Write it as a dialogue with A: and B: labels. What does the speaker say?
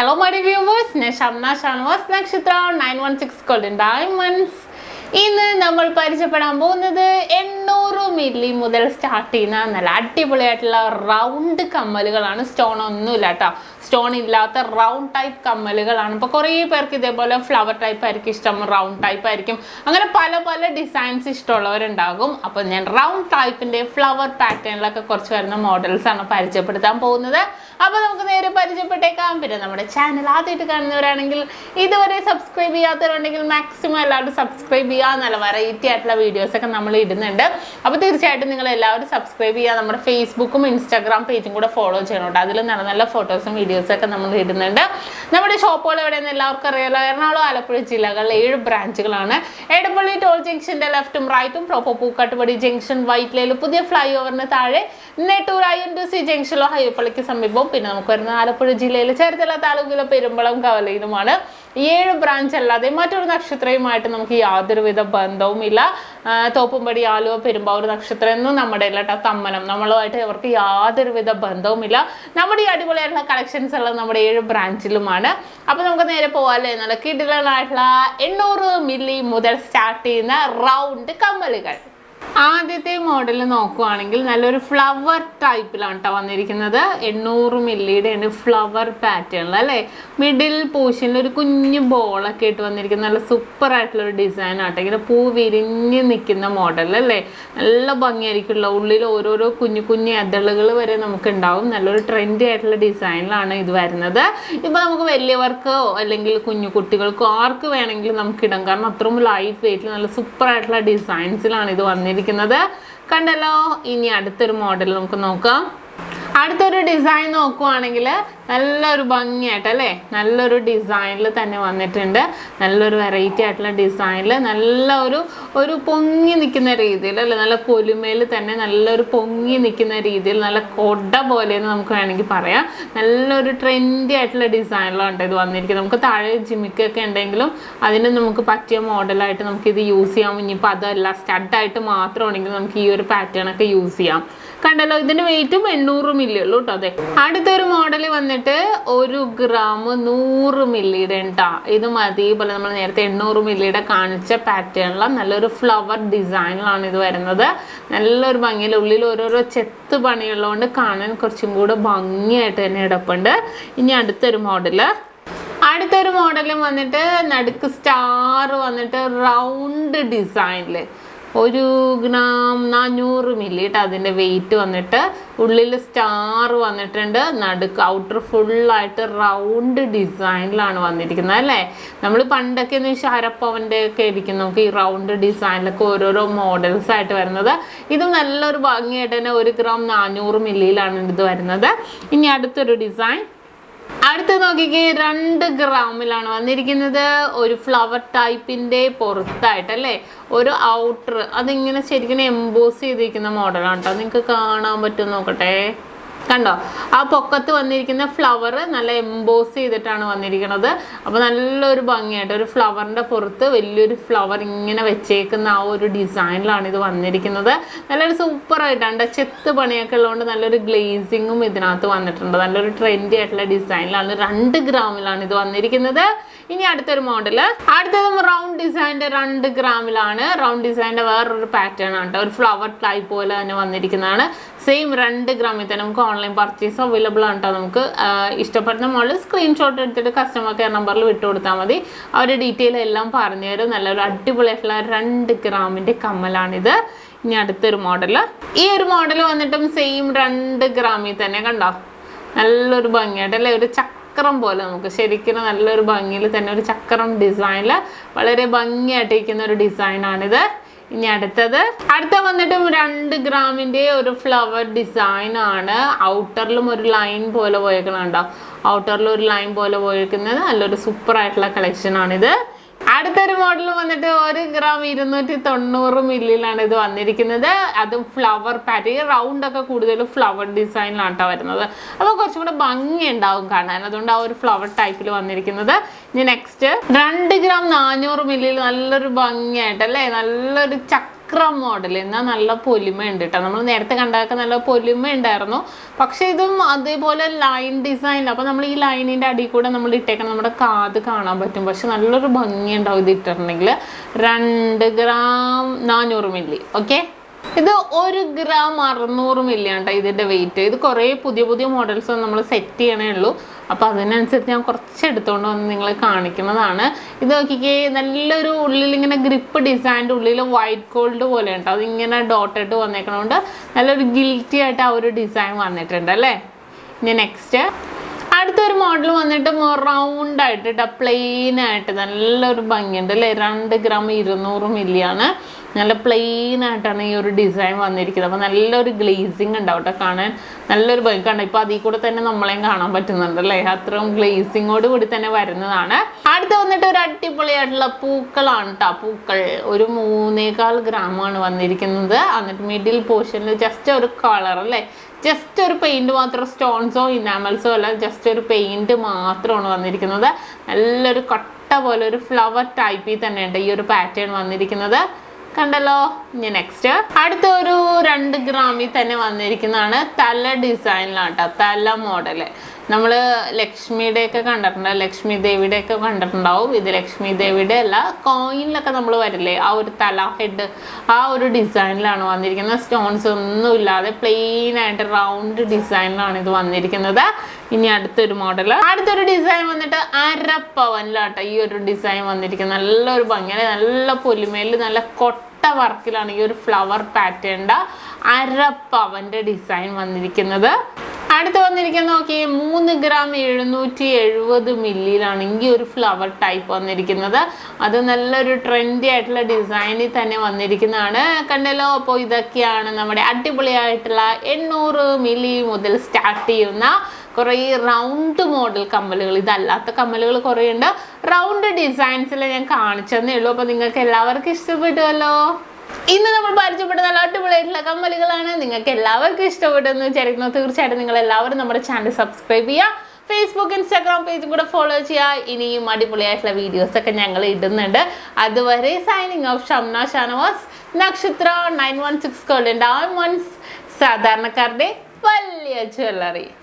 A: Hello my dear viewers, SHAMNA channel Nakshathra 916 Golden Diamonds. ഇന്ന് നമ്മൾ പരിചയപ്പെടാൻ പോകുന്നത് 800 മില്ലി മുതൽ സ്റ്റാർട്ട് ചെയ്യുന്ന നല്ല അടിപൊളിയായിട്ടുള്ള റൗണ്ട് കമ്മലുകളാണ്. സ്റ്റോൺ ഒന്നുമില്ല കേട്ടോ, സ്റ്റോൺ ഇല്ലാത്ത റൗണ്ട് ടൈപ്പ് കമ്മലുകളാണ്. ഇപ്പോൾ കുറേ പേർക്ക് ഇതേപോലെ ഫ്ലവർ ടൈപ്പ് ആയിരിക്കും ഇഷ്ടം, റൗണ്ട് ടൈപ്പ് ആയിരിക്കും, അങ്ങനെ പല പല ഡിസൈൻസ് ഇഷ്ടമുള്ളവരുണ്ടാകും. അപ്പോൾ ഞാൻ റൗണ്ട് ടൈപ്പിൻ്റെ ഫ്ലവർ പാറ്റേണിലൊക്കെ കുറച്ച് വരുന്ന മോഡൽസാണ് പരിചയപ്പെടുത്താൻ പോകുന്നത്. അപ്പോൾ നമുക്ക് നേരെ പരിചയപ്പെട്ടേക്കാം. പിന്നെ നമ്മുടെ ചാനൽ ആദ്യമായിട്ട് കാണുന്നവരാണെങ്കിൽ ഇതുവരെ സബ്സ്ക്രൈബ് ചെയ്യാത്തവരുണ്ടെങ്കിൽ മാക്സിമം എല്ലാവരും സബ്സ്ക്രൈബ് ചെയ്യുക. നല്ല വെറൈറ്റി ആയിട്ടുള്ള വീഡിയോസൊക്കെ നമ്മൾ ഇടുന്നുണ്ട്. അപ്പോൾ തീർച്ചയായിട്ടും നിങ്ങൾ എല്ലാവരും സബ്സ്ക്രൈബ് ചെയ്യുക. നമ്മുടെ ഫേസ്ബുക്കും ഇൻസ്റ്റാഗ്രാം പേജും കൂടെ ഫോളോ ചെയ്യണോട്ടോ. അതിൽ നല്ല നല്ല ഫോട്ടോസും വീഡിയോസൊക്കെ നമ്മൾ ഇടുന്നുണ്ട്. നമ്മുടെ ഷോപ്പുകൾ എവിടെയെന്ന് എല്ലാവർക്കും അറിയാലോ. എറണാകുളം ആലപ്പുഴ ജില്ലകളിൽ 7 ബ്രാഞ്ചുകളാണ്. എടപ്പള്ളി ടോൾ ജംഗ്ഷൻ്റെ ലെഫ്റ്റും റൈറ്റും, പ്രോപ്പർ പൂക്കാട്ടുപടി ജംഗ്ഷൻ വൈറ്റ്ലയിൽ പുതിയ ഫ്ലൈ ഓവറിന് താഴെ, നെട്ടൂർ INTC ജംഗ്ഷനിലോ ഹൈപ്പള്ളിക്ക് സമീപവും, പിന്നെ നമുക്ക് വരുന്ന ആലപ്പുഴ ജില്ലയിലെ ചേർത്തല താലൂക്കിലെ പെരുമ്പളം കവലയിലുമാണ്. 7 ബ്രാഞ്ച് അല്ലാതെ മറ്റൊരു നക്ഷത്രയുമായിട്ട് നമുക്ക് യാതൊരുവിധ ബന്ധവുമില്ല. തോപ്പുംപടി, ആലുവ, പെരുമ്പാവൂർ നക്ഷത്രം എന്നും നമ്മുടെ ഇല്ലട്ട തമ്മനം, നമ്മളുമായിട്ട് ഇവർക്ക് യാതൊരുവിധ ബന്ധവുമില്ല. നമ്മുടെ ഈ അടിപൊളിയായിട്ടുള്ള കളക്ഷൻസ് ഉള്ളത് നമ്മുടെ 7 ബ്രാഞ്ചിലുമാണ്. അപ്പോൾ നമുക്ക് നേരെ പോകാമല്ലേ. നല്ല കിടിലനായിട്ടുള്ള 800 മില്ലി മുതൽ സ്റ്റാർട്ട് ചെയ്യുന്ന റൗണ്ട് കമ്മലുകൾ. ആദ്യത്തെ മോഡൽ നോക്കുവാണെങ്കിൽ നല്ലൊരു ഫ്ലവർ ടൈപ്പിലാണ് കേട്ടോ വന്നിരിക്കുന്നത്. 800 മില്ലിയുടെ ഫ്ലവർ പാറ്റേണിൽ അല്ലേ, മിഡിൽ പോർഷനിൽ ഒരു കുഞ്ഞു ബോളൊക്കെ ഇട്ട് വന്നിരിക്കുന്ന നല്ല സൂപ്പർ ആയിട്ടുള്ളൊരു ഡിസൈൻ ആട്ടോ. ഇങ്ങനെ പൂ വിരിഞ്ഞ് നിൽക്കുന്ന മോഡൽ അല്ലേ, നല്ല ഭംഗിയായിരിക്കുമല്ലോ. ഉള്ളിൽ ഓരോരോ കുഞ്ഞു കുഞ്ഞു എതളുകൾ വരെ നമുക്ക് ഉണ്ടാവും. നല്ലൊരു ട്രെൻഡി ആയിട്ടുള്ള ഡിസൈനിലാണ് ഇത് വരുന്നത്. ഇപ്പോൾ നമുക്ക് വലിയവർക്കോ അല്ലെങ്കിൽ കുഞ്ഞു കുട്ടികൾക്കോ ആർക്ക് വേണമെങ്കിലും നമുക്ക് ഇടാം. കാരണം അത്രയും ലൈറ്റ് വെയിറ്റിൽ നല്ല സൂപ്പർ ആയിട്ടുള്ള ഡിസൈൻസിലാണ് ഇത് വന്നിരിക്കുന്നത്. കണ്ടല്ലോ. ഇനി അടുത്തൊരു മോഡൽ നമുക്ക് നോക്കാം. അടുത്തൊരു ഡിസൈൻ നോക്കുവാണെങ്കിൽ നല്ലൊരു ഭംഗിയായിട്ട് അല്ലേ, നല്ലൊരു ഡിസൈനിൽ തന്നെ വന്നിട്ടുണ്ട്. നല്ലൊരു വെറൈറ്റി ആയിട്ടുള്ള ഡിസൈനിൽ നല്ല ഒരു പൊങ്ങി നിൽക്കുന്ന രീതിയിൽ അല്ലേ, നല്ല പൊലിമയിൽ തന്നെ നല്ലൊരു പൊങ്ങി നിൽക്കുന്ന രീതിയിൽ, നല്ല കൊട പോലെയെന്ന് നമുക്ക് വേണമെങ്കിൽ പറയാം. നല്ലൊരു ട്രെൻഡി ആയിട്ടുള്ള ഡിസൈനിലാണ് ഇത് വന്നിരിക്കുന്നത്. നമുക്ക് താഴെ ജിമിക്കൊക്കെ ഉണ്ടെങ്കിലും അതിന് നമുക്ക് പറ്റിയ മോഡലായിട്ട് നമുക്കിത് യൂസ് ചെയ്യാം. ഇനിയിപ്പോൾ അതല്ല സ്റ്റഡായിട്ട് മാത്രമാണെങ്കിൽ നമുക്ക് ഈ ഒരു പാറ്റേൺ ഒക്കെ യൂസ് ചെയ്യാം. കണ്ടല്ലോ, ഇതിൻ്റെ വെയിറ്റും 800 മില്ലി ഉള്ളൂ കേട്ടോ. അതെ, അടുത്തൊരു മോഡൽ വന്നിട്ട് 1 ഗ്രാം 100 മില്ലിയുടെ ഉണ്ടാ. ഇത് മതി. പോലെ നമ്മൾ നേരത്തെ 800 മില്ലിയുടെ കാണിച്ച പാറ്റേണിലുള്ള നല്ലൊരു ഫ്ലവർ ഡിസൈനിലാണ് ഇത് വരുന്നത്. നല്ലൊരു ഭംഗിയിൽ ഉള്ളിൽ ഓരോരോ ചെത്ത് പണിയുള്ളതുകൊണ്ട് കാണാൻ കുറച്ചും കൂടെ ഭംഗിയായിട്ട് തന്നെ കിടപ്പുണ്ട്. ഇനി അടുത്തൊരു മോഡലും വന്നിട്ട് നടുക്ക് സ്റ്റാർ വന്നിട്ട് റൗണ്ട് ഡിസൈനിൽ 1 ഗ്രാം 400 മില്ലി കേട്ടോ. അതിൻ്റെ വെയിറ്റ് വന്നിട്ട് ഉള്ളിൽ സ്റ്റാർ വന്നിട്ടുണ്ട്. നടുക്ക് ഔട്ടർ ഫുള്ളായിട്ട് റൗണ്ട് ഡിസൈനിലാണ് വന്നിരിക്കുന്നത് അല്ലേ. നമ്മൾ പണ്ടൊക്കെ എന്ന് വെച്ചാൽ അരപ്പവൻ്റെ ഒക്കെ ആയിരിക്കും നമുക്ക് ഈ റൗണ്ട് ഡിസൈനിലൊക്കെ ഓരോരോ മോഡൽസ് ആയിട്ട് വരുന്നത്. ഇത് നല്ലൊരു ഭംഗിയായിട്ട് തന്നെ 1 ഗ്രാം 400 മില്ലിയിലാണ് ഇത് വരുന്നത്. ഇനി അടുത്തൊരു ഡിസൈൻ. അടുത്ത് നോക്കിക്കേ, 2 ഗ്രാമിലാണ് വന്നിരിക്കുന്നത്. ഒരു ഫ്ലവർ ടൈപ്പിൻ്റെ പുറത്തായിട്ടല്ലേ ഒരു ഔട്ടർ, അതിങ്ങനെ ശരിക്കും എംബോസ് ചെയ്തിരിക്കുന്ന മോഡലാണ് കേട്ടോ. നിങ്ങൾക്ക് കാണാൻ പറ്റും നോക്കട്ടെ. കണ്ടോ, ആ പൊക്കത്ത് വന്നിരിക്കുന്ന ഫ്ലവർ നല്ല എംബോസ് ചെയ്തിട്ടാണ് വന്നിരിക്കുന്നത്. അപ്പോൾ നല്ലൊരു ഭംഗിയായിട്ട് ഒരു ഫ്ലവറിൻ്റെ പുറത്ത് വലിയൊരു ഫ്ലവർ ഇങ്ങനെ വെച്ചേക്കുന്ന ആ ഒരു ഡിസൈനിലാണ് ഇത് വന്നിരിക്കുന്നത്. നല്ലൊരു സൂപ്പറായിട്ടാണ്. ചെത്ത് പണിയൊക്കെ ഉള്ളതുകൊണ്ട് നല്ലൊരു ഗ്ലേസിങ്ങും ഇതിനകത്ത് വന്നിട്ടുണ്ട്. നല്ലൊരു ട്രെൻഡി ആയിട്ടുള്ള ഡിസൈനിലാണ്. 2 ഗ്രാമിലാണ് ഇത് വന്നിരിക്കുന്നത്. ഇനി അടുത്തൊരു മോഡൽ. അടുത്തതും റൗണ്ട് ഡിസൈൻ്റെ 2 ഗ്രാമിലാണ്. റൗണ്ട് ഡിസൈൻ്റെ വേറൊരു പാറ്റേൺ ആണ് കേട്ടോ. ഒരു ഫ്ലവർ ടൈപ്പ് പോലെ തന്നെ വന്നിരിക്കുന്നതാണ്. സെയിം 2 ഗ്രാമിൽ തന്നെ നമുക്ക് ഓൺലൈൻ പർച്ചേസ് അവൈലബിൾ ആണ് കേട്ടോ. നമുക്ക് ഇഷ്ടപ്പെടുന്ന മോഡൽ സ്ക്രീൻഷോട്ട് എടുത്തിട്ട് കസ്റ്റമർ കെയർ നമ്പറിൽ വിട്ടു കൊടുത്താൽ മതി. അവരുടെ ഡീറ്റെയിൽ എല്ലാം പറഞ്ഞു തരും. നല്ലൊരു അടിപൊളിയായിട്ടുള്ള 2 ഗ്രാമിൻ്റെ കമ്മലാണിത്. ഇനി അടുത്തൊരു മോഡൽ. ഈ ഒരു മോഡൽ വന്നിട്ടും സെയിം 2 ഗ്രാമിൽ തന്നെ. കണ്ടോ, നല്ലൊരു ഭംഗിയായിട്ടല്ലേ, ഒരു ചക്രം പോലെ നമുക്ക് ശരിക്കും നല്ലൊരു ഭംഗിയിൽ തന്നെ ഒരു ചക്രം ഡിസൈനിൽ വളരെ ഭംഗിയായിട്ടിരിക്കുന്ന ഒരു ഡിസൈനാണിത്. ഇനി അടുത്ത വന്നിട്ടും 2 ഗ്രാമിൻ്റെ ഒരു ഫ്ലവർ ഡിസൈൻ ആണ്. ഔട്ടറിലും ഒരു ലൈൻ പോലെ പോയേക്കുന്നുണ്ടോ, ഔട്ടറിൽ ഒരു ലൈൻ പോലെ പോയിരിക്കുന്നത് നല്ലൊരു സൂപ്പർ ആയിട്ടുള്ള കളക്ഷനാണിത്. അടുത്തൊരു മോഡൽ വന്നിട്ട് 1 ഗ്രാം 290 മില്ലിയിലാണ് ഇത് വന്നിരിക്കുന്നത്. അതും ഫ്ലവർ പാറ്റേൺ, റൗണ്ട് ഒക്കെ കൂടുതലും ഫ്ലവർ ഡിസൈനിലാണ് കേട്ടോ വരുന്നത്. അപ്പോൾ കുറച്ചും കൂടെ ഭംഗി ഉണ്ടാവും കാണാൻ. അതുകൊണ്ട് ആ ഒരു ഫ്ലവർ ടൈപ്പിൽ വന്നിരിക്കുന്നത്. ഇനി നെക്സ്റ്റ് 2 ഗ്രാം 400 മില്ലിയിൽ നല്ലൊരു ഭംഗിയായിട്ടല്ലേ, നല്ലൊരു ചക്ക ഫുൾക്രം മോഡൽ എന്നാൽ നല്ല പൊലിമ ഉണ്ട് കേട്ടോ. നമ്മൾ നേരത്തെ കണ്ടതൊക്കെ നല്ല പൊലിമ ഉണ്ടായിരുന്നു, പക്ഷെ ഇതും അതേപോലെ ലൈൻ ഡിസൈൻ. അപ്പോൾ നമ്മൾ ഈ ലൈനിൻ്റെ അടിയിൽ കൂടെ നമ്മൾ ഇട്ടേക്കണം, നമ്മുടെ കാത് കാണാൻ പറ്റും. പക്ഷെ നല്ലൊരു ഭംഗി ഉണ്ടാവും ഇത് ഇട്ടിട്ടുണ്ടെങ്കിൽ. 2 ഗ്രാം 400 മില്ലി. ഓക്കെ, ഇത് 1 ഗ്രാം 600 മില്ലി ആണ് കേട്ടോ ഇതിൻ്റെ വെയിറ്റ്. ഇത് കുറേ പുതിയ മോഡൽസ് നമ്മൾ സെറ്റ് ചെയ്യണേ ഉള്ളൂ. അപ്പോൾ അതിനനുസരിച്ച് ഞാൻ കുറച്ച് എടുത്തുകൊണ്ട് വന്ന് നിങ്ങളെ കാണിക്കുന്നതാണ്. ഇത് നോക്കിക്കേ, നല്ലൊരു ഉള്ളിൽ ഇങ്ങനെ ഗ്രിപ്പ് ഡിസൈൻ്റെ ഉള്ളിൽ വൈറ്റ് ഗോൾഡ് പോലെ ഉണ്ട്. അതിങ്ങനെ ഡോട്ടിട്ട് വന്നേക്കണോണ്ട് നല്ലൊരു ഗിൽറ്റി ആയിട്ട് ആ ഒരു ഡിസൈൻ വന്നിട്ടുണ്ട് അല്ലേ. ഇനി നെക്സ്റ്റ് അടുത്തൊരു മോഡൽ വന്നിട്ട് റൗണ്ട് ആയിട്ട് കേട്ടോ, പ്ലെയിൻ ആയിട്ട് നല്ലൊരു ഭംഗിയുണ്ട് അല്ലേ. 2 ഗ്രാം 200 മില്ലിയാണ്. നല്ല പ്ലെയിൻ ആയിട്ടാണ് ഈ ഒരു ഡിസൈൻ വന്നിരിക്കുന്നത്. അപ്പോൾ നല്ലൊരു ഗ്ലേസിങ് ഉണ്ടാവും കേട്ടോ, കാണാൻ നല്ലൊരു ഭംഗി. കണ്ടോ, ഇപ്പോൾ അതിൽ കൂടെ തന്നെ നമ്മളെയും കാണാൻ പറ്റുന്നുണ്ട് അല്ലേ. അത്രയും ഗ്ലേസിങ്ങോട് കൂടി തന്നെ വരുന്നതാണ്. അടുത്ത് വന്നിട്ട് ഒരു അടിപൊളിയായിട്ടുള്ള പൂക്കളാണ് കേട്ടോ. പൂക്കൾ ഒരു 3.25 ഗ്രാമാണ് വന്നിരിക്കുന്നത്. എന്നിട്ട് മിഡിൽ പോർഷനിൽ ജസ്റ്റ് ഒരു കളർ അല്ലേ, ജസ്റ്റ് ഒരു പെയിൻറ്റ് മാത്രം, സ്റ്റോൺസോ ഇനാമൽസോ അല്ല, ജസ്റ്റ് ഒരു പെയിൻറ്റ് മാത്രമാണ് വന്നിരിക്കുന്നത്. നല്ലൊരു കൊട്ട പോലെ ഒരു ഫ്ലവർ ടൈപ്പിൽ തന്നെയുണ്ട് ഈ ഒരു പാറ്റേൺ വന്നിരിക്കുന്നത്. കണ്ടല്ലോ. ഇനി നെക്സ്റ്റ് അടുത്ത ഒരു 2 ഗ്രാമിൽ തന്നെ വന്നിരിക്കുന്നതാണ്. തല ഡിസൈനിലാണ് കേട്ടോ, തല മോഡല്. നമ്മൾ ലക്ഷ്മിയുടെയൊക്കെ കണ്ടിട്ടുണ്ട്, ലക്ഷ്മി ദേവിയുടെയൊക്കെ കണ്ടിട്ടുണ്ടാവും. ഇത് ലക്ഷ്മി ദേവിയുടെ അല്ല, കോയിനിലൊക്കെ നമ്മൾ വരില്ലേ ആ ഒരു തല ഹെഡ്, ആ ഒരു ഡിസൈനിലാണ് വന്നിരിക്കുന്നത്. സ്റ്റോൺസ് ഒന്നും ഇല്ലാതെ പ്ലെയിൻ ആയിട്ട് റൗണ്ട് ഡിസൈനിലാണ് ഇത് വന്നിരിക്കുന്നത്. ഇനി അടുത്തൊരു മോഡൽ, അടുത്തൊരു ഡിസൈൻ വന്നിട്ട് 1/2 പവനിലാട്ടോ ഈ ഒരു ഡിസൈൻ വന്നിരിക്കുന്നത്. നല്ലൊരു ഭംഗിയാണ്, നല്ല പൊലിമയിൽ നല്ല കൊട്ട വർക്കിലാണ് ഈ ഒരു ഫ്ലവർ പാറ്റേണിൻ്റെ 1/2 പവൻ്റെ ഡിസൈൻ വന്നിരിക്കുന്നത്. അടുത്ത് വന്നിരിക്കുന്നത് നോക്കി, 3 ഗ്രാം 770 മില്ലിയിലാണ് ഈ ഒരു ഫ്ലവർ ടൈപ്പ് വന്നിരിക്കുന്നത്. അത് നല്ലൊരു ട്രെൻഡി ആയിട്ടുള്ള ഡിസൈനിൽ തന്നെ വന്നിരിക്കുന്നതാണ്. കണ്ടല്ലോ. അപ്പോൾ ഇതൊക്കെയാണ് നമ്മുടെ അടിപൊളിയായിട്ടുള്ള 800 മില്ലി മുതൽ സ്റ്റാർട്ട് ചെയ്യുന്ന കുറേ റൗണ്ട് മോഡൽ കമ്മലുകൾ. ഇതല്ലാത്ത കമ്മലുകൾ കുറേ ഉണ്ട്. റൗണ്ട് ഡിസൈൻസിൽ ഞാൻ കാണിച്ചതന്നേ ഉള്ളൂ. അപ്പോൾ നിങ്ങൾക്ക് എല്ലാവർക്കും ഇഷ്ടപ്പെട്ടുവല്ലോ. ഇന്ന് നമ്മൾ പരിചയപ്പെട്ട നല്ല അടിപൊളിയായിട്ടുള്ള കമ്മലുകളാണ്. നിങ്ങൾക്ക് എല്ലാവർക്കും ഇഷ്ടപ്പെട്ടെന്ന് വിചാരിക്കുന്നു. തീർച്ചയായിട്ടും നിങ്ങൾ എല്ലാവരും നമ്മുടെ ചാനൽ സബ്സ്ക്രൈബ് ചെയ്യുക, ഫേസ്ബുക്ക് ഇൻസ്റ്റാഗ്രാം പേജും കൂടെ ഫോളോ ചെയ്യുക. ഇനിയും അടിപൊളിയായിട്ടുള്ള വീഡിയോസൊക്കെ ഞങ്ങൾ ഇടുന്നുണ്ട്. അതുവരെ സൈനിങ് ഓഫ് ഷംന ഷാനവാസ്, നക്ഷത്ര 916 ഗോൾഡൻ ഡയമണ്ട്സ്, സാധാരണക്കാരുടെ വലിയ ജ്വല്ലറി.